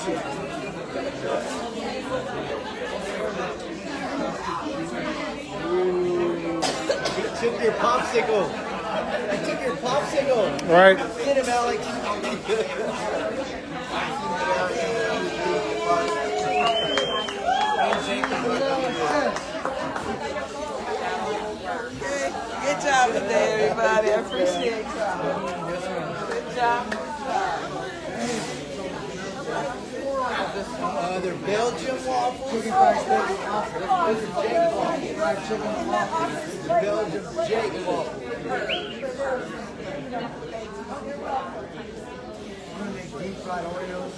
Took your popsicle. I took your popsicle. Right. Get him, Alex. Good job today, everybody. I appreciate y'all. Good job. They're Belgian waffles. Belgian Jake waffles. Deep fried Oreos.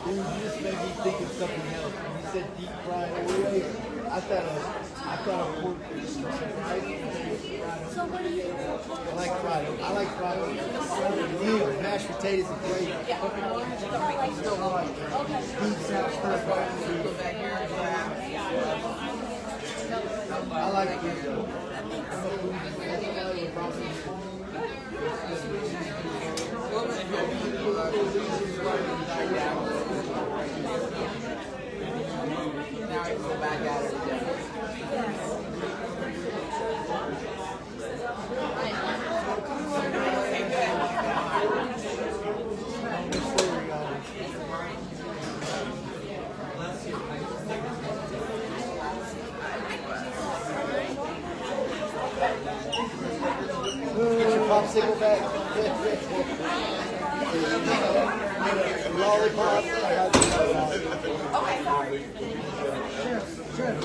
Dude, you just made me think of something else. When you said deep fried Oreos, I thought of pork fish. I like fried Oreos. Mashed potatoes and gravy. Deep sour stir fry. I like it. Now I can go back at it again. Get your popsicle back. Lollipop. Chef.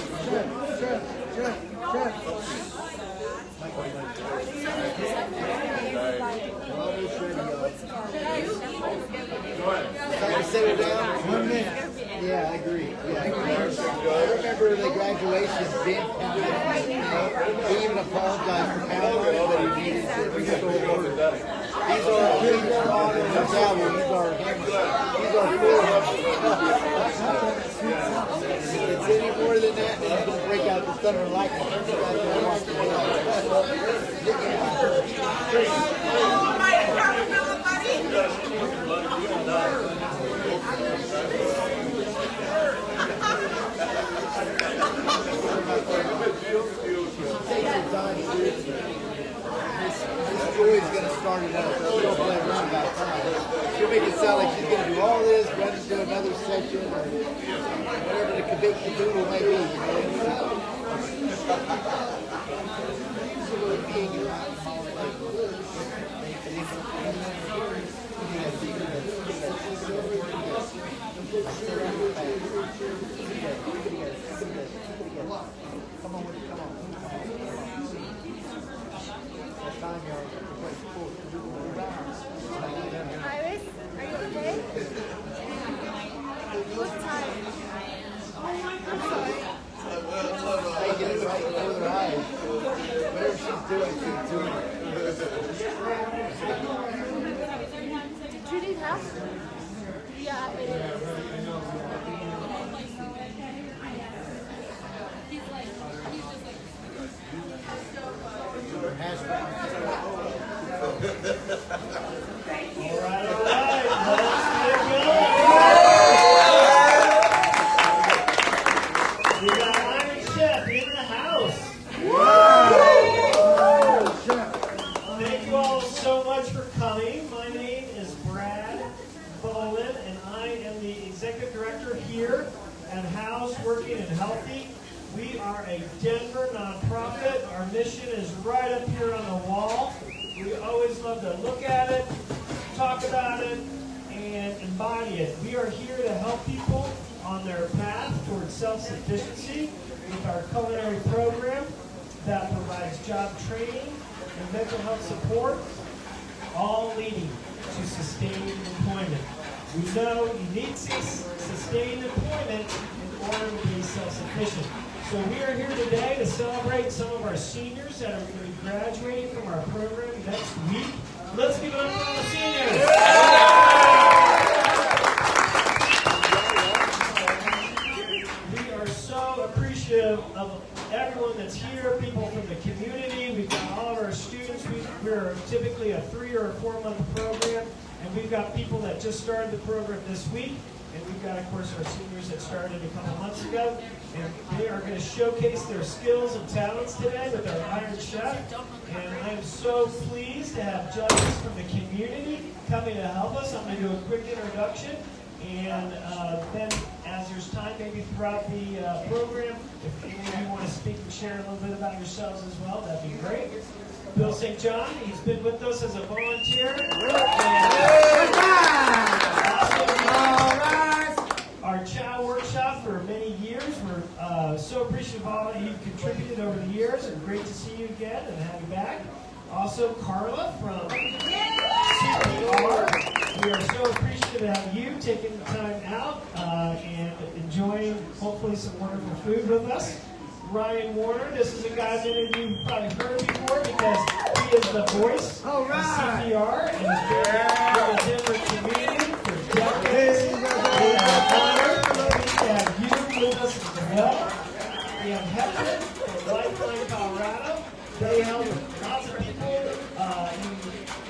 Time to settle down. 1 minute. Yeah, I agree. I remember the graduation. Ben, he even apologized for power, but he needed to. He's our honor and gavel. He's our fool. If it's any more than that, then he's going to break out the thunder and lightning. Miss Joy's going to start it up. She'll play around about time. She'll make it sound like she's going to do all this, run into another session, or whatever the caboodle may be. Come on with it, come on. Iris, are you okay? What time? I'm sorry. Taking it right before their eyes. Whatever she's doing, she's doing it. Did you need help? Yeah, it is. Hash browns. All right. Let's get going. We got Iron Chef in the house. Thank you all so much for coming. My name is Brad Bolin, and I am the Executive Director here at House Working and Healthy. We are a Denver nonprofit. Our mission is right up here on the wall. We always love to look at it, talk about it, and embody it. We are here to help people on their path towards self-sufficiency with our culinary program that provides job training and mental health support, all leading to sustained employment. We know you need sustained employment in order to be self-sufficient. So we are here today to celebrate some of our seniors that are going to be graduating from our program next week. Let's give it up for all the seniors. We are so appreciative of everyone that's here, people from the community. We've got all of our students. We're typically a 3 or 4 month program, and we've got people that just started the program this week. And we've got, of course, our seniors that started a couple months ago. And they are going to showcase their skills and talents today with our Iron Chef. And I am so pleased to have judges from the community coming to help us. I'm going to do a quick introduction. And then, as there's time, maybe throughout the program, if any of you want to speak and share a little bit about yourselves as well, that'd be great. Bill St. John, he's been with us as a volunteer. Our Chow workshop for many years. We're so appreciative of all that you've contributed over the years, and great to see you again and have you back. Also, Carla from CPR. We are so appreciative to have you taking the time out and enjoying, hopefully, some wonderful food with us. Ryan Warner, this is a guy that you've probably heard before because he is the voice of CPR and has been in the Denver community for decades. We are honored to have you with us as well. We have Hector from Lifeline Colorado. They help lots of people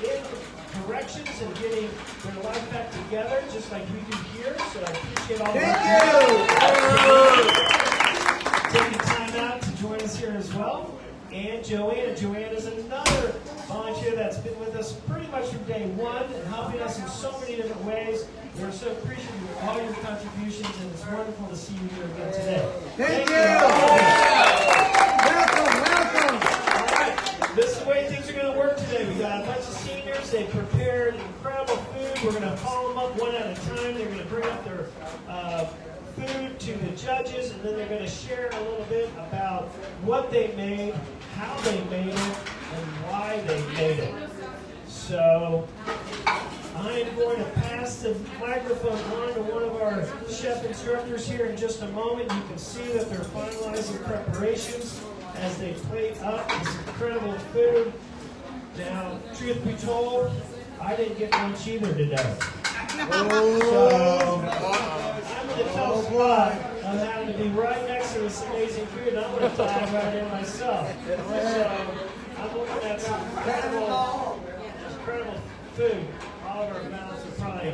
in corrections and getting their life back together, just like we do here. So I appreciate all taking time out to join us here as well. And Joanne. Joanne is another volunteer that's been with us pretty much from day one and helping us in so many different ways. We're so appreciative of all your contributions, and it's wonderful to see you here again today. Thank you. Welcome. All right. This is the way things are going to work today. We got a bunch of seniors. They prepared incredible food. We're going to call them up one at a time. They're going to bring up their food to the judges, and then they're going to share a little bit about what they made, how they made it, and why they made it. So I'm going to pass the microphone on to one of our chef instructors here in just a moment. You can see that they're finalizing preparations as they plate up this incredible food. Now, truth be told, I didn't get much either today. So, I'm going to tell Scott I'm having to be right next to this amazing food, and I'm going to dive right in myself. So, I'm looking at some incredible food. All of our mouths are probably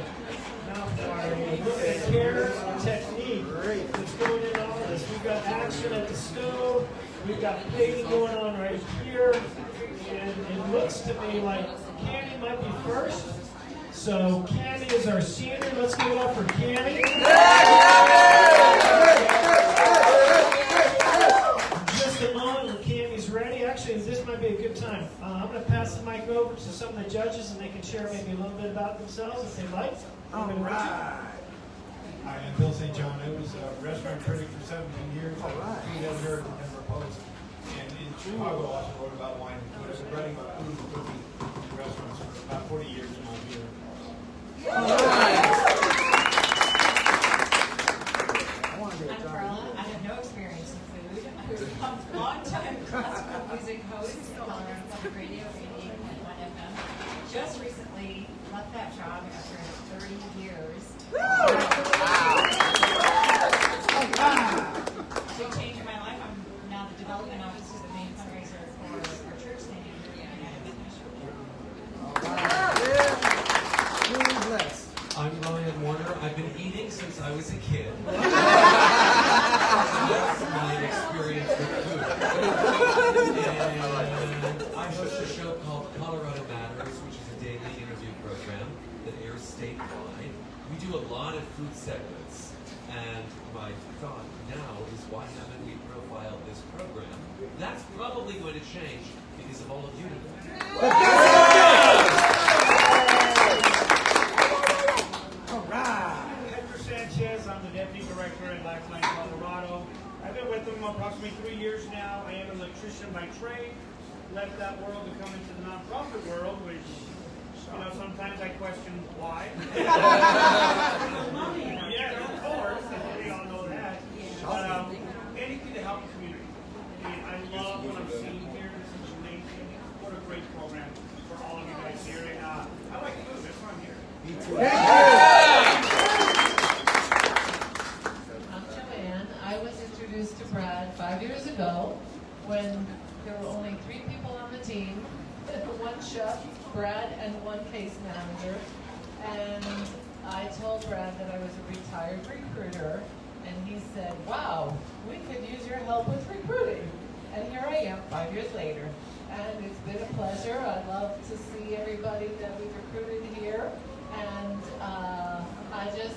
mouth-watering. Look at the care and technique that's going in all of this. We've got action at the stove. We've got plating going on right here. And it looks to me like Candy might be first. So Candy is our senior. Let's give it up for Candy. Just a moment when Candy's ready. Actually, this might be a good time. I'm going to pass the mic over to some of the judges, and they can share maybe a little bit about themselves if they'd like. All right. Hi, I'm Bill St. John. I was a restaurant critic for 17 years. Food editor at the Denver Post. And in Chicago, I also wrote about wine and food. I've been writing about food and cooking in restaurants for about 40 years now here. I'm Carla. I have no experience in food. I was a long-time classical music host at Colorado Public Radio 88.1 FM. Just recently left that job after 30 years. Big change in my life. I'm now the development officer, the main fundraiser for our church stadium here in United Metro. I'm Ryan Warner. I've been eating since I was a kid. That's my experience with food. And I host a show called Colorado Matters, which is a daily interview program that airs statewide. We do a lot of food segments. And my thought now is, why haven't we profiled this program? That's probably going to change because of all of you today. Hector Sanchez, I'm the deputy director at Lifeline Colorado. I've been with them approximately 3 years now. I am an electrician by trade. Left that world to come into the nonprofit world, which, you know, sometimes I question why. Yeah, of course, we all know that. But anything to help the community. And I love what I'm seeing here. This is amazing. What a great program for all of you guys here. And I like food. That's why I'm here. I'm Joanne. I was introduced to Brad 5 years ago when there were only 3 people on the team, 1 chef, Brad, and 1 case manager. And I told Brad that I was a retired recruiter, and he said, wow, we could use your help with recruiting. And here I am 5 years later. And it's been a pleasure. I love to see everybody that we've recruited here. And I just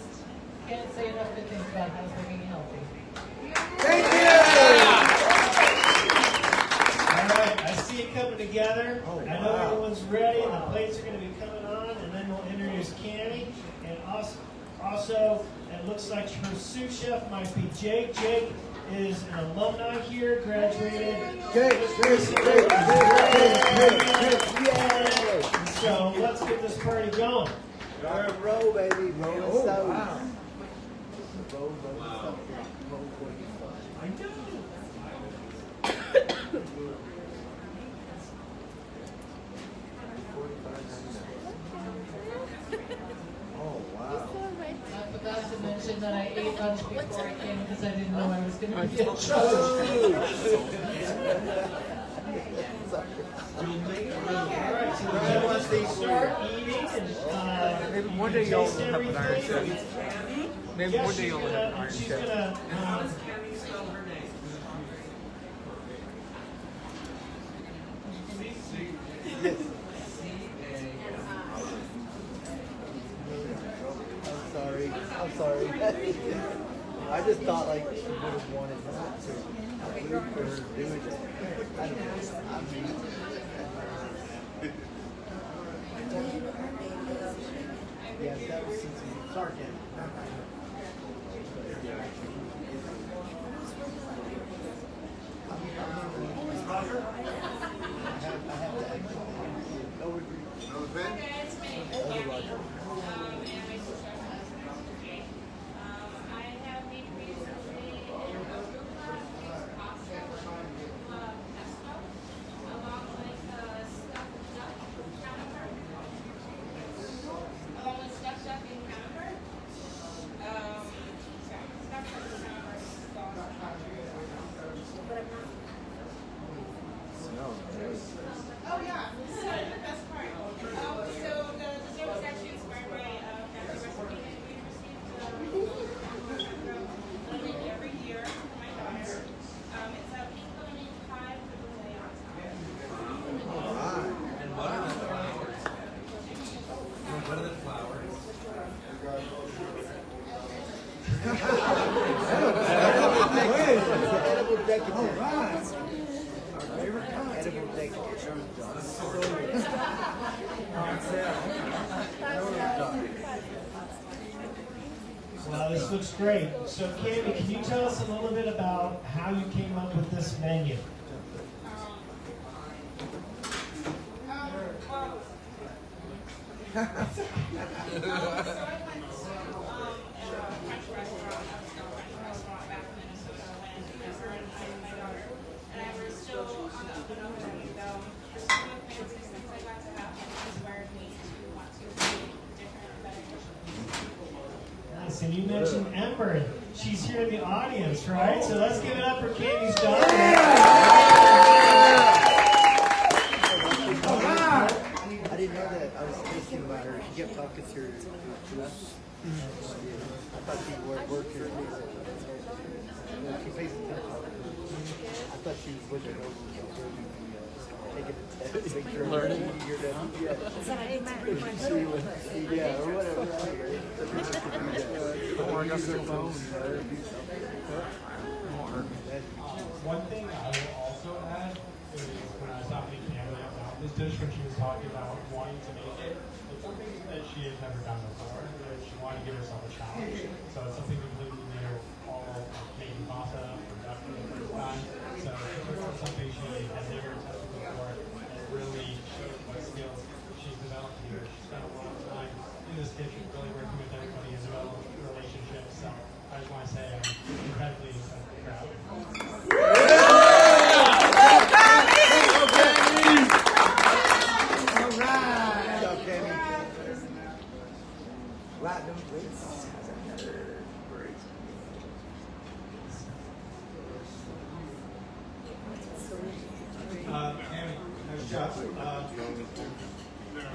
can't say enough good things about house living healthy. Thank you! All right, I see it coming together. I know everyone's ready, and the plates are going to be coming on, and then we'll introduce Candy. And also, it looks like her sous chef might be Jake. Jake is an alumni here, graduated. Jake. So let's get this party going. Roll, baby. Roll so. Wow. Roll, so. I know. Oh, wow. I forgot to mention that I ate lunch before I came because I didn't know I was going to be in trouble. All right, so then once they start eating and Maybe one day you'll taste have an Iron Chef. everything. Maybe one day you'll have an Iron She's Chef. gonna. I'm sorry. I just thought like she would have wanted not to root for her doing it. I don't know. Yeah, that was since we sorry, Ken. I have to actually. No Roger. Oh yeah, this is the best part. So the dessert is actually inspired by a family recipe that we received from every year for my daughter. It's a pink lemonade pie with a lay on top. And what are the flowers? What are the flowers? Edible decadence. Our favorite kind. Edible decadence. Wow, this looks great. So, Candy, can you tell us a little bit about how you came up with this menu? So I went to a French restaurant, upscale French restaurant back in Minnesota when her and my daughter and I were still on the up and up, and the some of the fancy things I got to have inspired me to want to create different, better dishes. Nice. And you mentioned Ember. She's here in the audience, right? So let's give it up for Candy's daughter. I didn't know that. I was thinking about her. She kept talking to her. I thought she worked here. She pays attention. I thought she was looking over taking a test, make sure learning. Yeah, or whatever. Or I got the phone. One thing I will also add is when I was talking to Candy about this dish, when she was talking about wanting to make it, it's something that she has never done before. That she wanted to give herself a challenge. So it's something completely new, all making pasta or duck for the first time. So it's something she has never tested before, and it really shows what skills she's developed here. She spent a lot of time in this kitchen, really working with everybody and developing relationships. So I just want to say I'm incredibly proud. Tammy, nice job.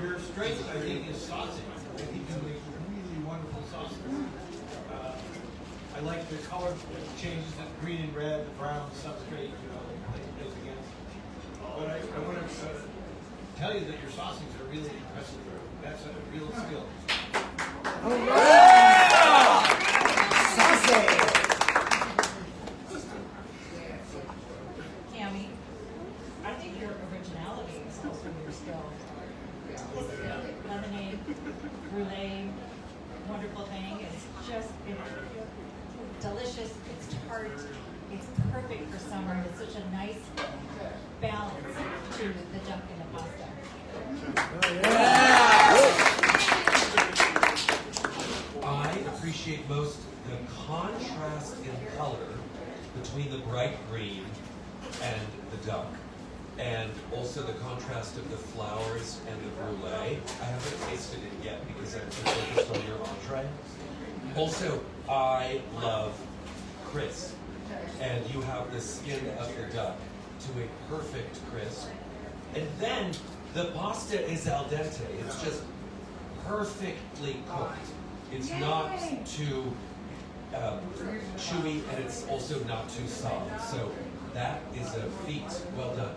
Your strength, I think, is saucing. I think you make really wonderful sauces. I like the color changes, the green and red, the brown substrate, you know, that goes against. But I want to tell you that your sausage are really impressive. That's a real skill. Tammy, I think your originality is also your skill. This lemonade, brulee, wonderful thing. It's just delicious. It's tart. It's perfect for summer. It's such a nice balance to the junk in the pasta. I appreciate most the contrast in color between the bright green and the duck, and also the contrast of the flowers and the brulee. I haven't tasted it yet because I'm focused on your entree. Also, I love crisp, and you have the skin of the duck to a perfect crisp. And then the pasta is al dente. It's just perfectly cooked. It's not too chewy, and it's also not too soft. So that is a feat. Well done.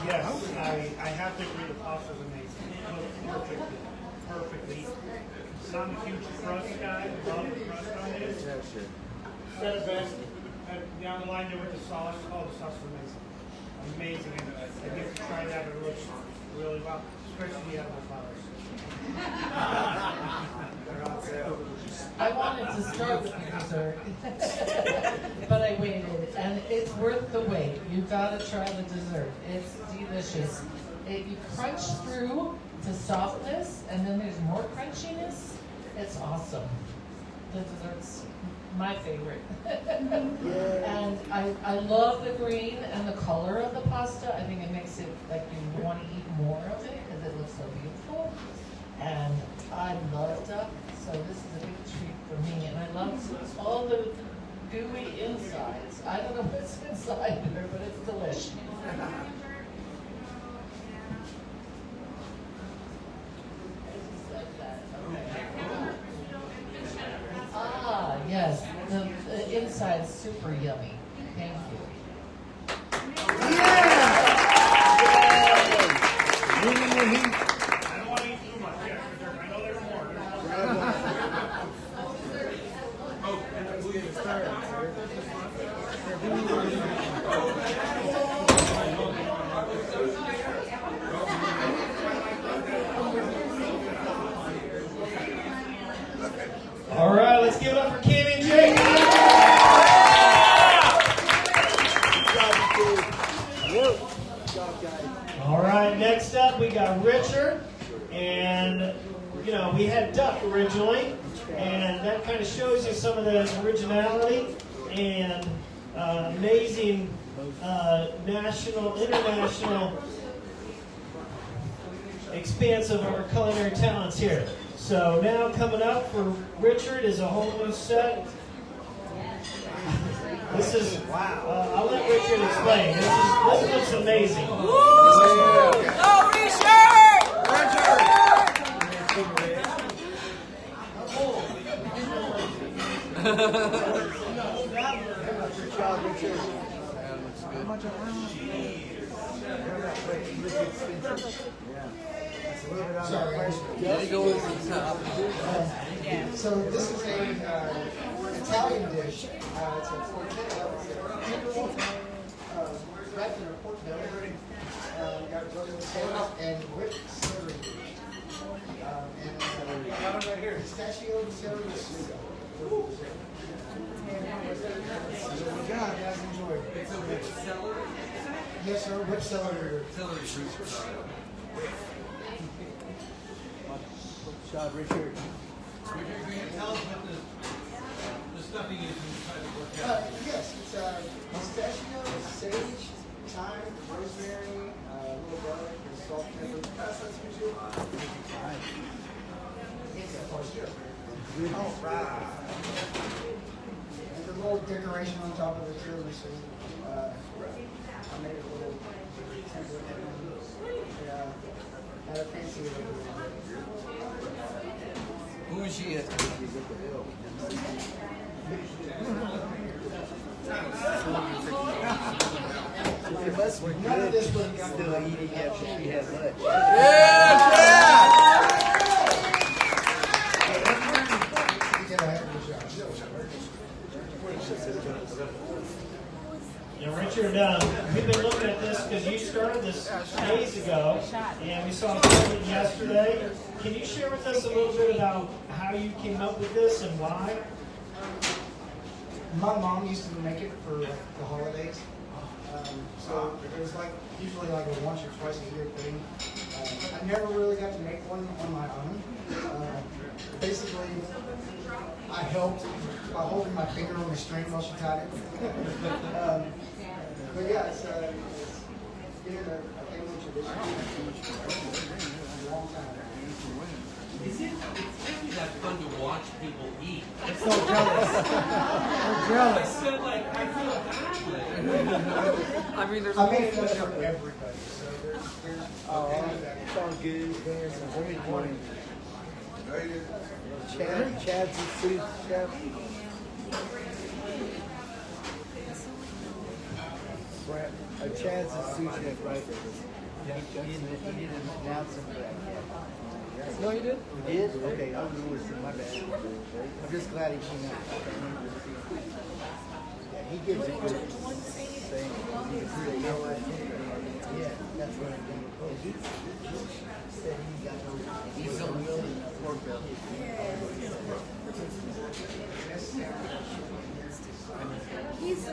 Yes, I have to agree. The pasta's amazing. Perfectly. I'm a huge crust guy. Love the crust on it. Said it best. Down the line there with the sauce. Oh, the sauce is amazing. Amazing. And I get to try that. It looks really well, especially the edible flowers. I wanted to start with the dessert, but I waited, and it's worth the wait. You gotta try the dessert. It's delicious. You crunch through to softness, and then there's more crunchiness. It's awesome. The dessert's my favorite. And I love the green and the color of the pasta. I think it makes it like you want to eat more of it because it looks so beautiful. And I love duck, so this is a big treat for me. And I love all the gooey insides. I don't know what's inside there, but it's delicious. Ah, yes, the inside's super yummy. Thank you. I don't want to eat too much yet, because I know there's more. All right, let's give it up for Kim and Jake. All right, next up we got Richard, and you know we had duck originally, and that kind of shows you some of the originality and amazing national, international expanse of our culinary talents here. So now coming up for Richard is a whole new set. This is, wow. I'll let Richard explain. This looks amazing. Oh, Richard! Good job, Richard. Sorry. So this is a Italian dish. It's a porchetta. Wrapped in a pork belly. Got broken potatoes and whipped celery. And right here, pistachio celery soup. What we got, guys, enjoy. It's a whipped celery. Yes, sir, whipped celery. Celery soup. Good job, Richard. Can you tell us what the stuffing is and try to work out? Yes, it's pistachio, sage, thyme, rosemary, a little garlic, and salt, pepper. That's usual. All right. And a little decoration on top of the tiramisu. I made a little template. Yeah. Bougie at It must be None of good this she's would have still eating after she had lunch. Now, Richard, we've been looking at this because you started this days ago, and we saw it yesterday. Can you share with us a little bit about how you came up with this and why? My mom used to make it for the holidays. So it was like usually like a once or twice a year thing. I never really got to make one on my own. Basically, I helped by holding my finger on the string while she tied it. But yeah, it's been a family tradition for a long time. It's really that fun to watch people eat. I'm so jealous. I'm I jealous. said, like, I feel badly. I mean, there's I made food for everybody, so there's It's all good. There's some very important. Chad's a sous chef. Chad's a sous chef, right? He didn't announce him, but no, he did? He did? Okay, I was listening, my bad. I'm just glad he came out. Yeah, he gives a good thing. Yeah, that's what I'm doing. He said he got no, he's so willing pork belly. He's the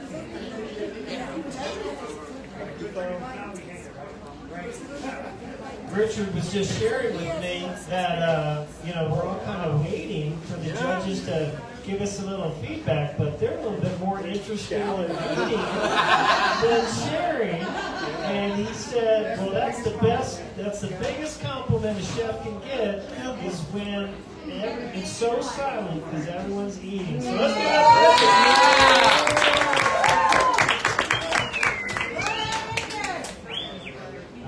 Richard was just sharing with me that, we're all kind of waiting for the judges to give us a little feedback, but they're a little bit more interested in eating than sharing. And he said, well, that's the biggest compliment a chef can get is when it's so silent because everyone's eating. So let's give it up.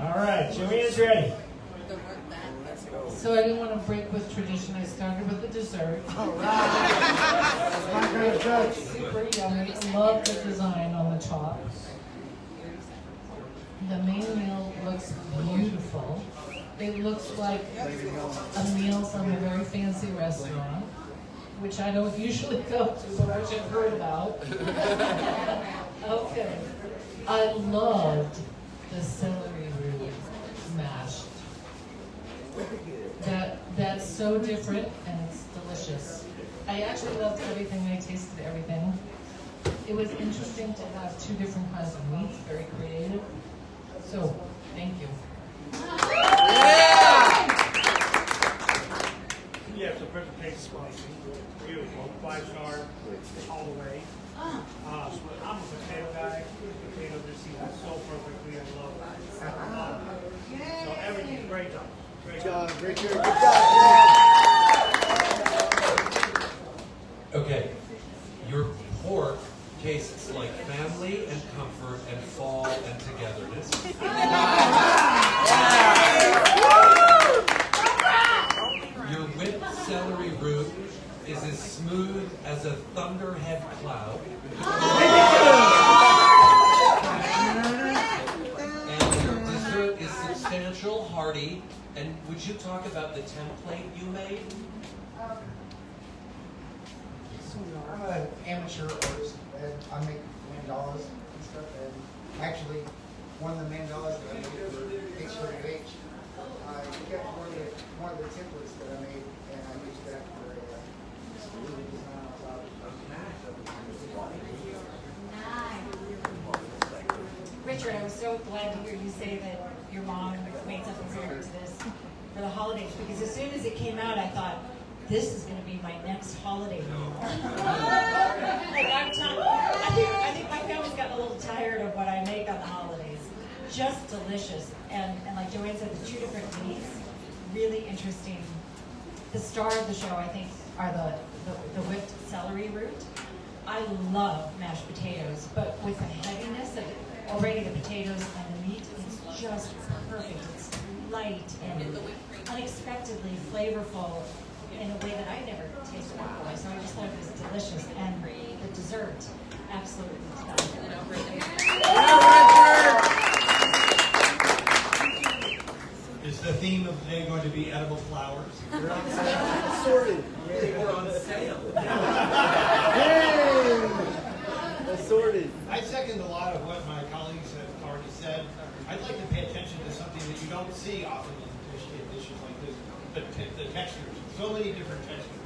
All right, Joanne's ready. So I didn't want to break with tradition. I started with the dessert. Super yummy. I love the design on the top. The main meal looks beautiful. It looks like a meal from a very fancy restaurant, which I don't usually go to, but which I've heard about. Okay. I loved the celery root mashed. That's so different and it's delicious. I actually loved everything. I tasted everything. It was interesting to have two different kinds of meats, very creative. So, thank you. Yeah, so presentation spicy. Beautiful. 5-star all the way. I'm a potato guy. Potato just seasoned so perfectly. I love it. So everything, great job. Great job. Richard. Good job. Okay, your pork tastes like family and comfort and fall and togetherness. Your whipped celery root is as smooth as a thunderhead cloud. And your dessert is substantial, hearty. And would you talk about the template you made? I'm an amateur artist, and I make mandalas and stuff. And actually, one of the mandalas that I made for HWH, I kept one of the templates that I made, and I used that for a design on top. Richard, I was so glad to hear you say that your mom made something similar to this for the holidays, because as soon as it came out, I thought, this is going to be my next holiday meal. I think my family's gotten a little tired of what I make on the holidays. Just delicious. And like Joanne said, the two different meats, really interesting. The star of the show, I think, are the whipped celery root. I love mashed potatoes, but with the heaviness of already the potatoes and the meat, it's just perfect. It's light and unexpectedly flavorful in a way that I never tasted before. So I just thought it was delicious, and the dessert, absolutely stunning. Is the theme of the day going to be edible flowers? Assorted. They were on sale. Hey! Assorted. I second a lot of what my colleagues have already said. I'd like to pay attention to something that you don't see often in dishes like this, the textures. So many different textures.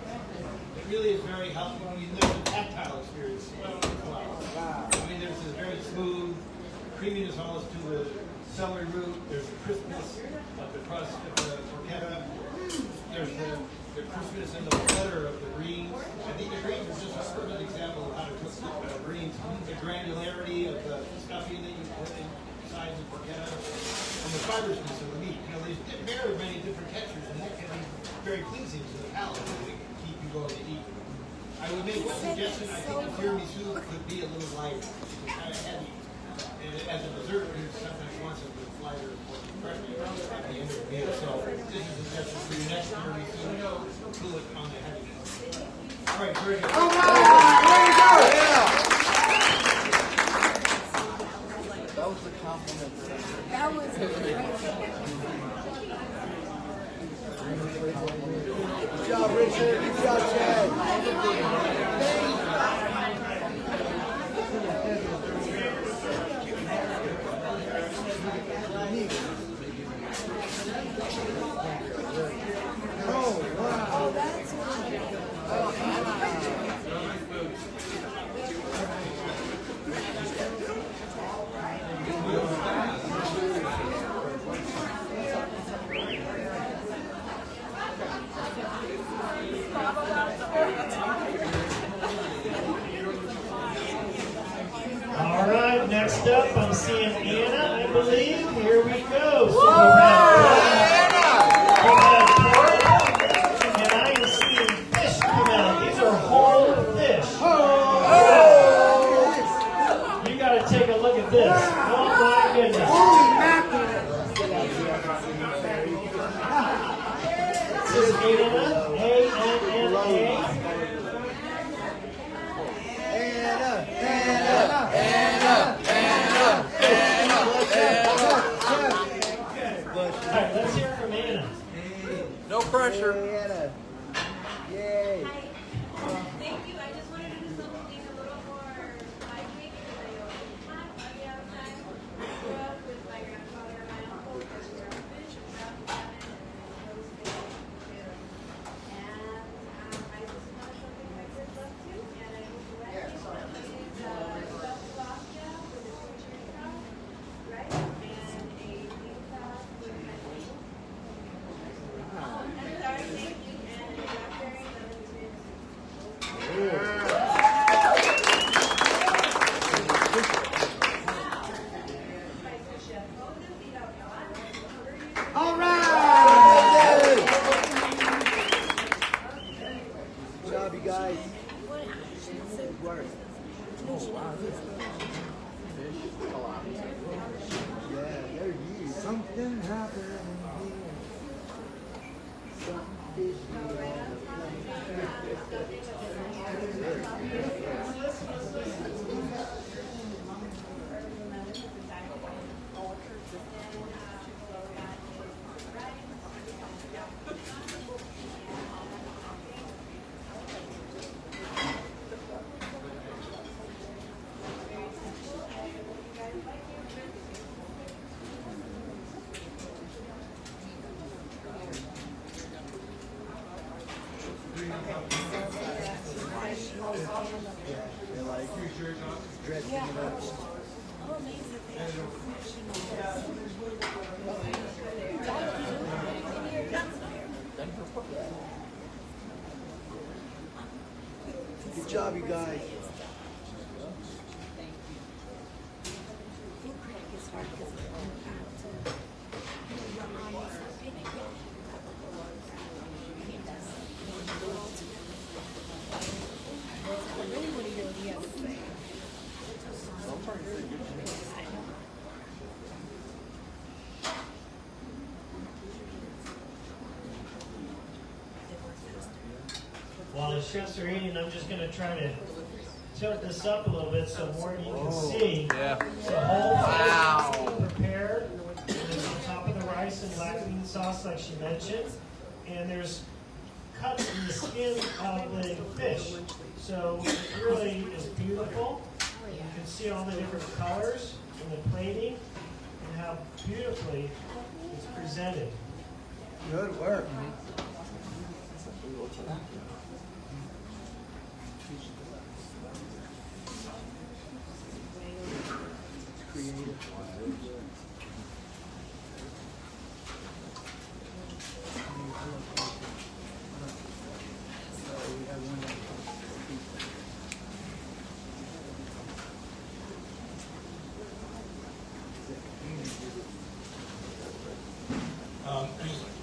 It really is very helpful. I mean, there's a tactile experience as well. I mean, there's this very smooth creaminess almost to the celery root. There's the crispness of the crust of the porchetta. There's the crispness and the butter of the greens. I think the greens are just a perfect example of how to cook greens. The granularity of the stuffing that you put inside the porchetta, and the fibriousness of the meat. You know, there's very many different textures, and that can be very pleasing to the palate and keep you going to eat. I would make one suggestion. I think the tiramisu could be a little light. It's kind of heavy. And as a dessert, you sometimes want some of the lighter refreshment at the end of the meal. So this is a suggestion for your next tiramisu. Cool it on the heaviness. All right, very good. All right, there you go. Yeah. That was a compliment. That was great. Good job, Richard. Good job, Chad. Oh, wow. All right, next up, I'm seeing Anna, I believe. Here we go. So we've had pork, and I am seeing fish come out. These are whole fish. You got to take a look at this. Oh my goodness. This is Anna, A-N-N-A. All right, let's hear from Anna. No pressure. Anna. Yay. Thank you. I just wanted to do something a little more lively because I don't have money outside. I grew up with my grandfather and my uncle because we were fish and brown salmon and those things too. And I just wanted something my kids love too. And I just went to one of these stuffed pasta with a chimichurri sauce, right? And a beef sauce with my meat. I'm sorry, thank you. And a blackberry lemon tomato soup. All right. Good job, you guys. Good work. Oh, wow. Yeah, there you go. Something happened here. Something They're like dressing it up. Good job, you guys. while the chefs are eating, I'm just going to try to tilt this up a little bit so more of you can see. Yeah. So whole fish prepared, and it's on top of the rice and black bean sauce like she mentioned. And there's cuts in the skin of the fish. So it really is beautiful. You can see all the different colors in the plating and how beautifully it's presented. Good work.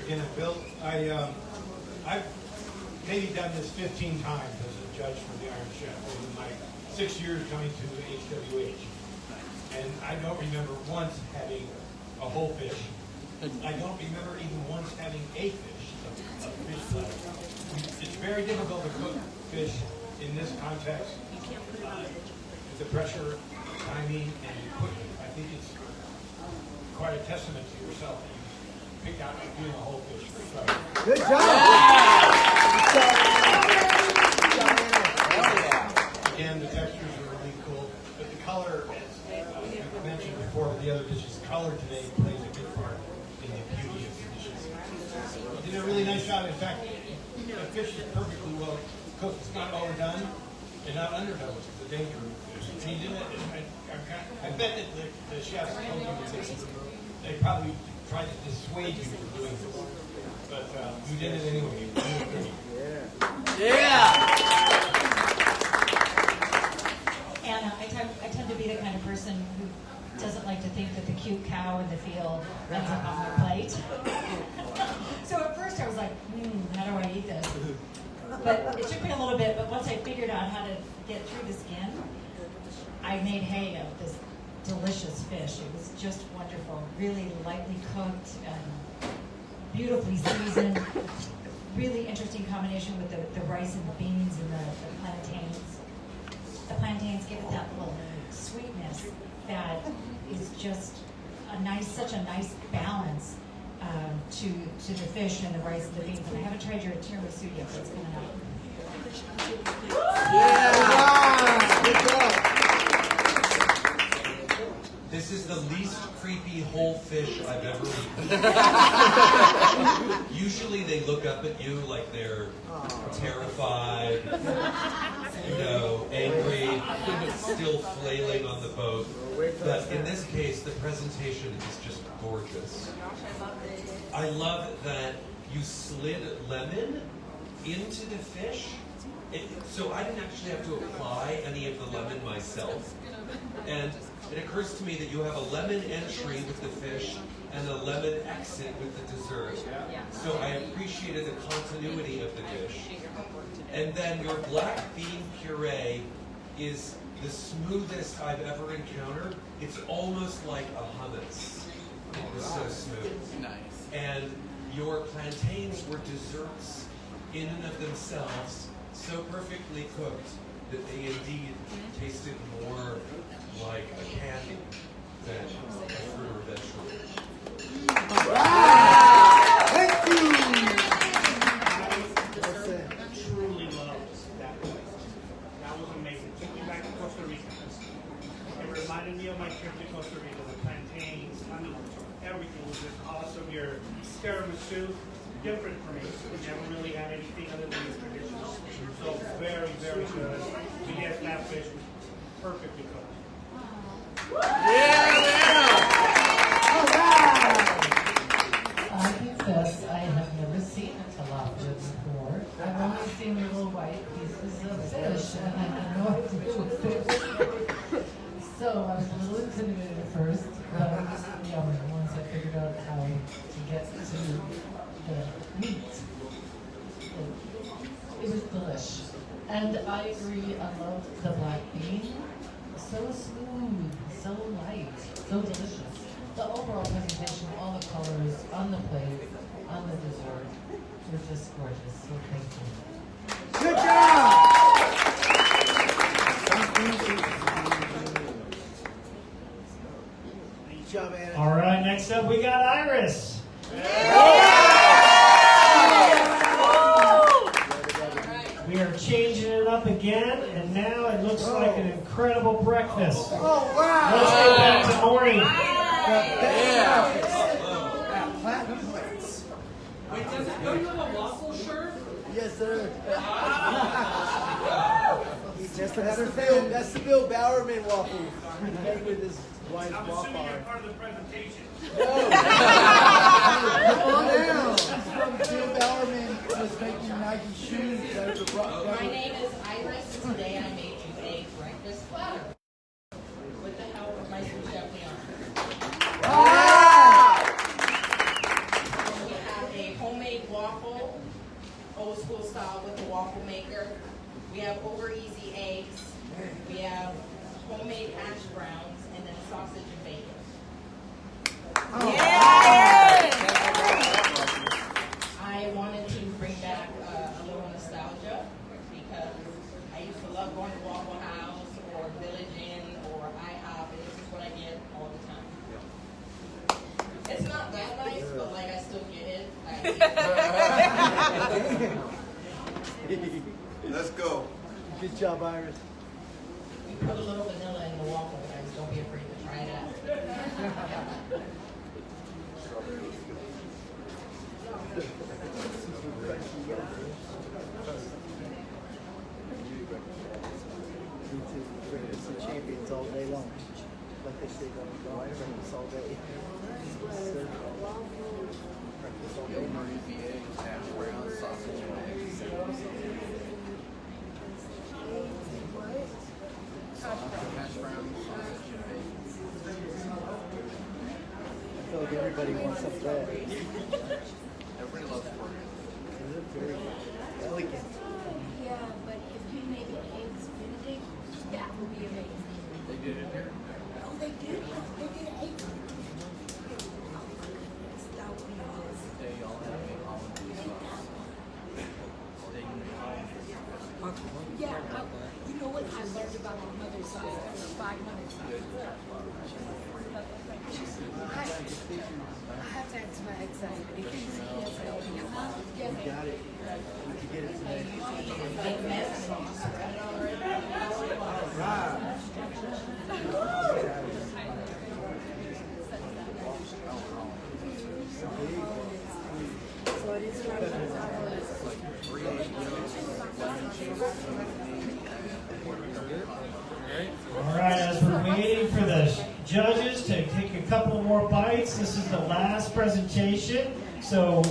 Again, Bill, I've maybe done this 15 times as a judge for the Iron Chef over my 6 years coming to HWH. And I don't remember once having a whole fish. I don't remember even once having a fish, a fish platter. It's very difficult to cook fish in this context. The pressure, timing, and cooking. I think it's quite a testament to yourself. Pick out doing a whole fish for yourself. Good job. Again, the textures are really cool, but the color, as you mentioned before with the other dishes, color today plays a big part in the beauty of the dishes. You did a really nice job. In fact, the fish is perfectly well cooked. It's not overdone and not underdone, which is a danger. And you did it. I bet that the chefs told you that they probably tried to dissuade you from doing this, but you did it anyway. Yeah. And I tend to be the kind of person who doesn't like to think that the cute cow in the field ends up on my plate. So at first I was like, how do I eat this? But it took me a little bit, but once I figured out how to get through the skin, I made hay of this delicious fish. It was just wonderful, really lightly cooked and beautifully seasoned. Really interesting combination with the rice and the beans and the plantains. The plantains give it that little sweetness that is just such a nice balance to the fish and the rice and the beans. And I haven't tried your tiramisu yet, but it's coming out. Yeah. Good job. This is the least creepy whole fish I've ever eaten. Usually they look up at you like they're terrified, angry, still flailing on the boat. But in this case, the presentation is just gorgeous. I love that you slid lemon into the fish. So I didn't actually have to apply any of the lemon myself. And it occurs to me that you have a lemon entry with the fish and a lemon exit with the dessert. So I appreciated the continuity of the dish. And then your black bean puree is the smoothest I've ever encountered. It's almost like a hummus. It was so smooth. Nice. And your plantains were desserts in and of themselves, so perfectly cooked that they indeed tasted more like a candy than a fruit or vegetable. Wow! Thank you! I truly loved that place. That was amazing. Took me back to Costa Rica. It reminded me of my trip to Costa Rica. The plantains, everything was just awesome. Your tiramisu, different for me. We never really had anything other than the traditional. So very, very good. So yes, that fish was perfectly cooked. I confess I have never seen a tilapia before. I've only seen little white pieces of fish, and I had no idea what fish. So I was a little intimidated at first, but it was yummy once I figured out how to get to the meat. It was delish. And I agree, I loved the black bean. So smooth, so light, so delicious. The overall presentation, all the colors on the plate, on the dessert, were just gorgeous. So thank you. Good job! Next up, we got Iris. We are changing it up again, and now it looks like an incredible breakfast. Oh, wow. Let's get back to Maury. Platinum plates. Wait, don't you have a waffle shirt? Yes, sir. Just another Bill. That's the Bill Bowerman waffle. Made with his wife's I'm waffle. assuming you're part of the presentation. Come down. Bill Bowerman was making Nike shoes. My name is Iris, and today I made you a breakfast platter with the help of my sous chef Leon. We have a homemade waffle, old school style with the waffle maker. We have over easy eggs. We have homemade hash browns, and then sausage and bacon. I wanted to bring back a little nostalgia because I used to love going to Waffle House or Village Inn or IHOP, and this is what I get all the time. It's not that nice, but like I still get it. Let's go. Good job, Iris. We put a little vanilla in the waffle, guys. Don't be afraid to try it out. It's the champions all day long. Like they say, breakfast all day. Breakfast all day. Eggs, hash browns, sausage, and eggs. Hash browns, sausage, and eggs. I feel like everybody wants some bread. Everybody loves pork. Is it very elegant? Yeah, but if you make an eggs benedict, that would be amazing. They did it here. Oh, they did? They did eggs. That would be awesome. They all have a hollandaise sauce. They Yeah, you know what? I learned about my mother's sauce. There were 5 mothers sauce. I have to ask my ex-husband. If you see this, I'll be You got it. We can get it today. Big mess, and I'll just spread it all around. So it is right. All right, as we're waiting for the judges to take a couple more bites, this is the last presentation. So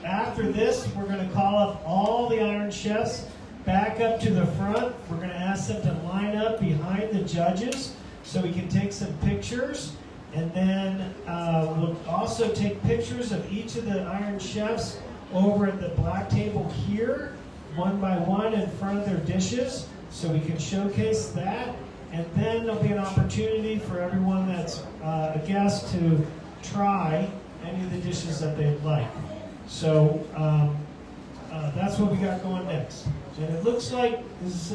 after this, we're going to call up all the Iron Chefs back up to the front. We're going to ask them to line up behind the judges so we can take some pictures. And then we'll also take pictures of each of the Iron Chefs over at the black table here, one by one in front of their dishes, so we can showcase that. And then there'll be an opportunity for everyone that's a guest to try any of the dishes that they'd like. So that's what we got going next. And it looks like, is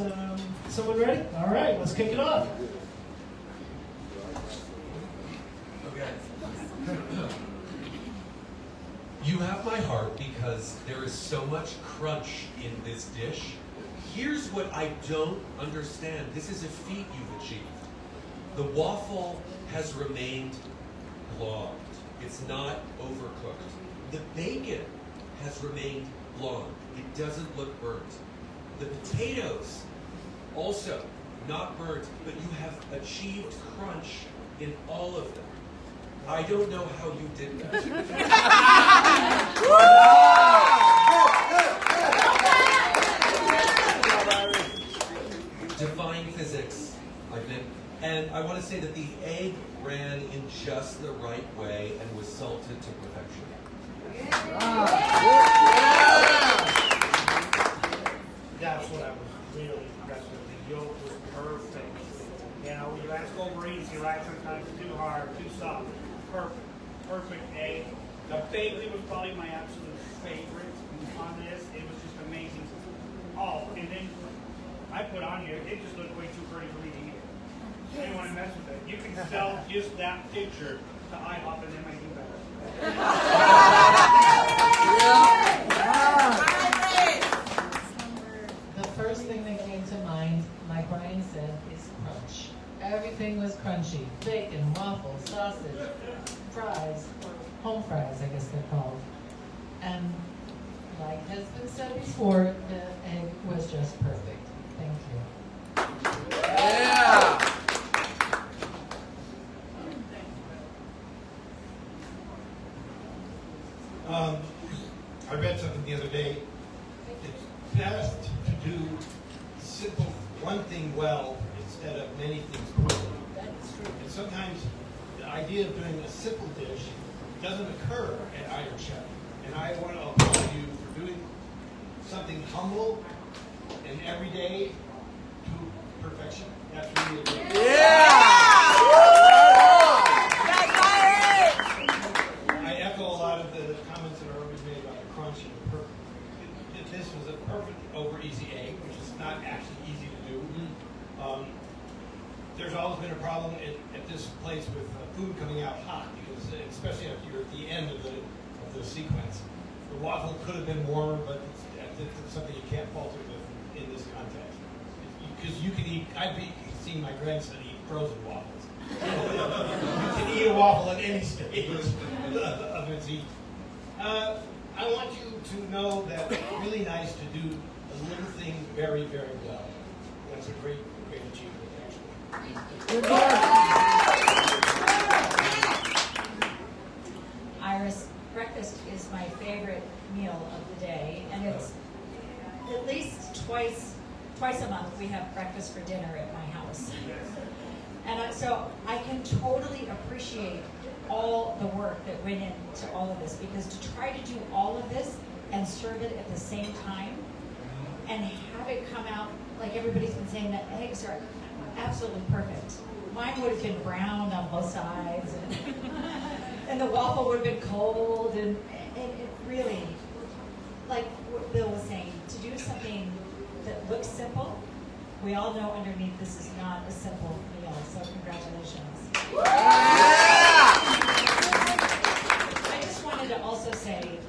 someone ready? All right, let's kick it off. Okay. You have my heart because there is so much crunch in this dish. Here's what I don't understand. This is a feat you've achieved. The waffle has remained blonde. It's not overcooked. The bacon has remained blonde. It doesn't look burnt. The potatoes, also not burnt, but you have achieved crunch in all of them. I don't know how you did that. Defying physics, I've been, and I want to say that the egg ran in just the right way and was salted to perfection. That's what I was really impressed with. The yolk was perfect. You know, you ask over easy, right? Sometimes too hard, too soft. Perfect. Perfect egg. The bacon was probably my absolute favorite on this. It was just amazing. Oh, and then I put on here, it just looked way too pretty for me to eat. I didn't want to mess with it. You can sell just that picture to IHOP and they might do better. The first thing that came to mind, like Brian said, is crunch. Everything was crunchy. Bacon, waffles, sausage, fries, home fries, I guess they're called. And like has been said before, the egg was just perfect. Thank you. Yeah! I read something the other day. It's best to do simple one thing well instead of many things poorly. And sometimes the idea of doing a simple dish doesn't occur at Iron Chef. And I want to applaud you for doing something humble and everyday to perfection. That's really a great. I echo a lot of the comments that are already made about the crunch and the perfect. This was a perfect over easy egg, which is not actually easy to do. There's always been a problem at this place with food coming out hot, because especially if you're at the end of the sequence. The waffle could have been warmer, but it's something you can't falter with in this context. Because you can eat, I've seen my grandson eat frozen waffles. You can eat a waffle at any stage of its eat. I want you to know that it's really nice to do a little thing very, very well. That's a great, great achievement, actually. Iris, breakfast is my favorite meal of the day, and it's at least twice a month we have breakfast for dinner at my house. And so I can totally appreciate all the work that went into all of this, because to try to do all of this and serve it at the same time and have it come out, like everybody's been saying, that eggs are absolutely perfect. Mine would have been brown on both sides, and the waffle would have been cold, and it really, like what Bill was saying, to do something that looks simple, we all know underneath this is not a simple meal, so congratulations. I just wanted to also say,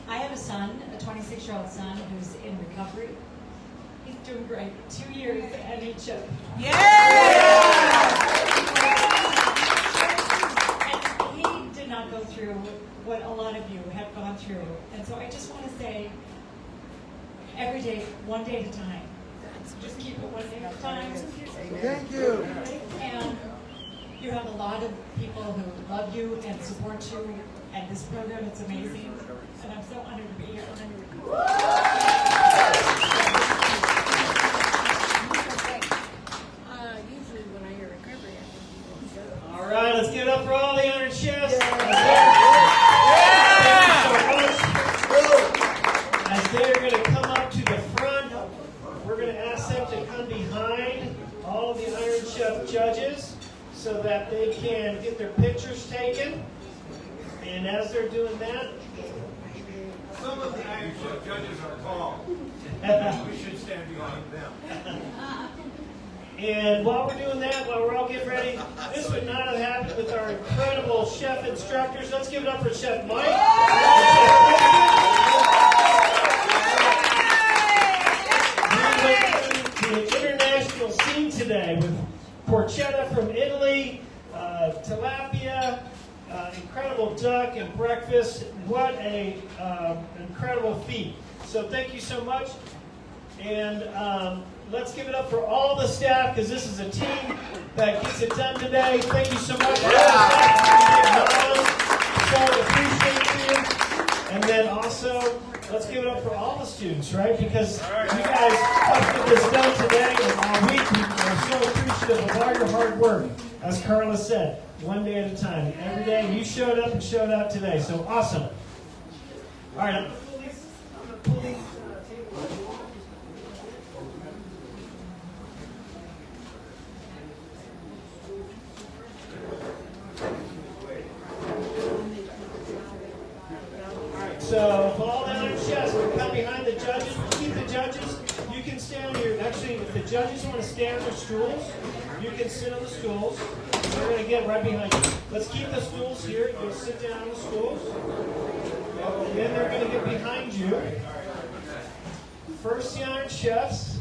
I have a son, a 26-year-old son, who's in recovery. He's doing great. 2 years at HWH. And he did not go through what a lot of you have gone through. And so I just want to say, every day, one day at a time. Just keep it one day at a time. Thank you. And you have a lot of people who love you and support you, and this program is amazing. And I'm so honored to be here. Usually when I hear recovery, I think All right, let's give it up for all the Iron Chefs. As they're going to come up to the front, we're going to ask them to come behind all of the Iron Chef judges so that they can get their pictures taken. And as they're doing that, Some of the Iron Chef judges are tall. We should stand behind them. and while we're doing that, while we're all getting ready, this would not have happened with our incredible chef instructors. Let's give it up for Chef Mike. The international scene today with porchetta from Italy, tilapia, incredible duck and breakfast. What a incredible feat. So thank you so much. And let's give it up for all the staff, because this is a team that gets it done today. Thank you so much. So appreciate you. And then also, let's give it up for all the students, right? Because you guys helped get this done today and all week. We're so appreciative of all your hard work. As Carla said, one day at a time. Every day you showed up and showed out today. So awesome. All right, I'm going to pull these tables. So, for all the Iron Chefs, we'll come behind the judges. We'll keep the judges. You can stand here. Actually, if the judges want to stand on their stools, you can sit on the stools. They're going to get right behind you. Let's keep the stools here. You'll sit down on the stools. And then they're going to get behind you. First, the Iron Chefs.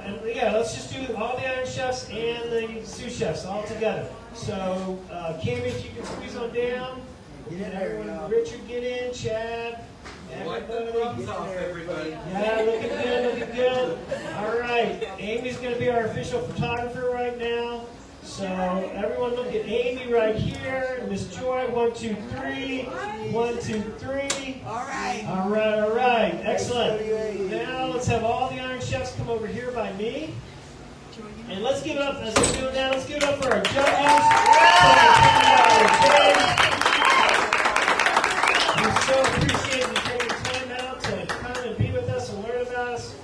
And yeah, let's just do all the Iron Chefs and the sous chefs all together. So, Cami, if you can squeeze on down. Get everyone. Richard, get in. Chad. Everybody. Thumbs off, everybody. Yeah, looking good, looking good. All right, Amy's going to be our official photographer right now. So everyone look at Amy right here. Miss Joy, 1, 2, 3. 1, 2, 3. All right. All right, all right. Excellent. Now let's have all the Iron Chefs come over here by me. And let's give it up, as we're doing now, let's give it up for our judges. We so appreciate you taking time out to come and be with us and learn about us.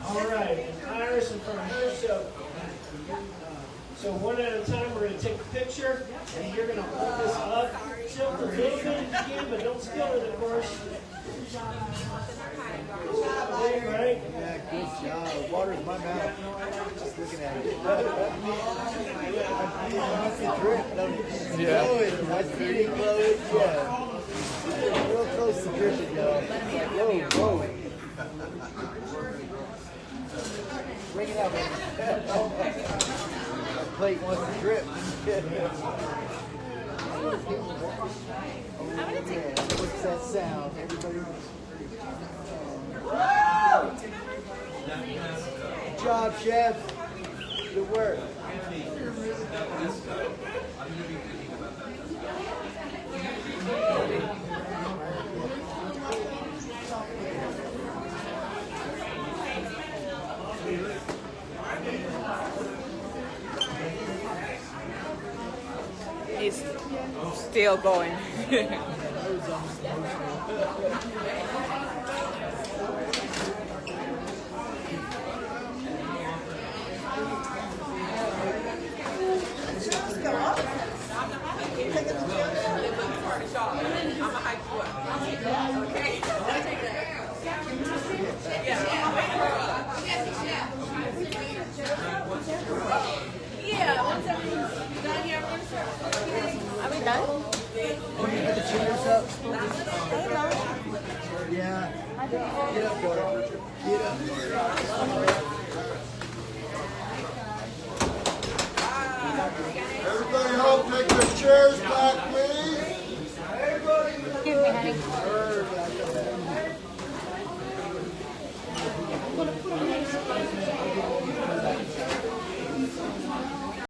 All right, and Iris in front of her. So one at a time, we're going to take a picture, and you're going to hold this up. Tilt a little bit if you can, but don't spill it, of course. Right? Yeah, good job. Water's my mouth. Just looking at it. I must be drip, don't it? Yeah. I see it glowing. Yeah. Real close to dripping, y'all. Whoa, whoa. Bring it out, baby. Plate wants to drip. What's that sound? Everybody. Good job, chef. Good work. It's still going. Are we done? Can you put the chairs up? Yeah. Get up, daughter. Get up. Everybody help take their chairs back, please. Excuse me, honey.